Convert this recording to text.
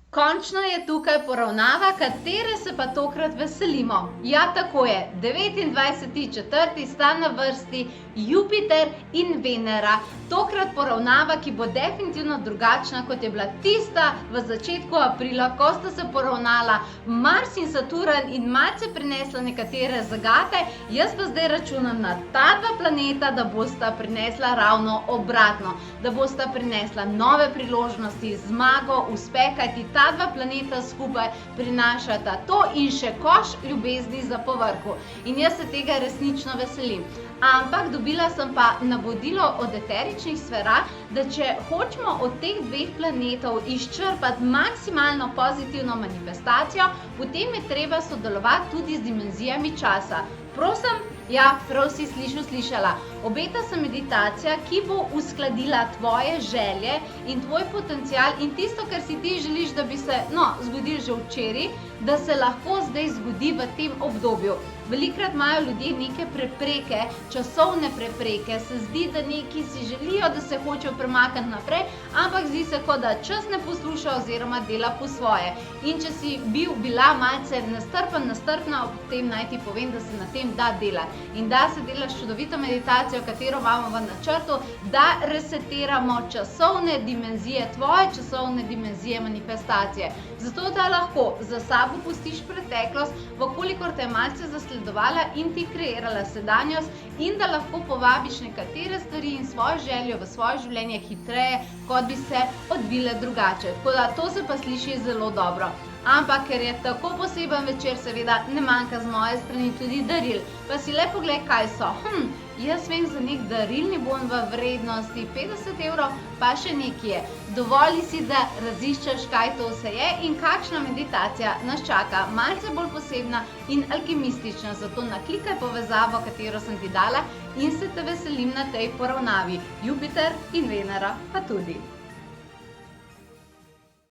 Končno je tukaj poravnava, katere se pa tokrat veselimo. Ja, tako je, 29.4. sta na vrsti Jupiter in Venera. Tokrat poravnava, ki bo definitivno drugačna, kot je bila tista v začetku aprila, ko sta se poravnala Mars in Saturn in malce prinesla nekatere zagate. Jaz pa zdaj računam na ta dva planeta, da bosta prinesla ravno obratno. Da bosta prinesla nove priložnosti, zmago, uspeh, kajti ta dva planeta skupaj prinašata to in še koš ljubezni za povrhu. In jaz se tega resnično veselim. Ampak dobila sem pa navodilo od eteričnih sfera, da če hočemo od teh dveh planetov izčrpati maksimalno pozitivno manifestacijo, potem je treba sodelovati tudi z dimenzijami časa. Prosim, ja, prav si slišala. Obeta se meditacija, ki bo uskladila tvoje želje in tvoj potencial in tisto, kar si ti želiš, da bi se zgodilo že včeraj, da se lahko zdaj zgodi v tem obdobju. Velikokrat imajo ljudje neke prepreke, časovne prepreke, se zdi, da neki si želijo, da se hočejo premakniti naprej, ampak zdi se, kot da čas ne posluša oziroma dela po svoje. In če si bila malce nestrpna, potem naj ti povem, da se na tem da delati. In da se dela s čudovito meditacijo, katero imamo v načrtu, da resetiramo časovne dimenzije, tvoje časovne dimenzije manifestacije. Zato, da lahko za sabo pustiš preteklost, vkolikor te je malce zasledovala in ti kreirala sedanjost, in da lahko povabiš nekatere stvari in svojo željo v svoje življenje hitreje, kot bi se odvile drugače. Tako da to se pa sliši zelo dobro. Ampak, ker je tako poseben večer, seveda ne manjka z moje strani tudi daril. Pa si le pogled, kaj so. Jaz vem za nek darilni bon v vrednosti 50 evrov, pa še nekaj je. Dovolj si, da raziščeš, kaj to vse je in kakšna meditacija nas čaka. Malce bolj posebna in alkimistična, zato naklikaj povezavo, katero sem ti dala in se te veselim na tej poravnavi. Jupiter in Venera pa tudi.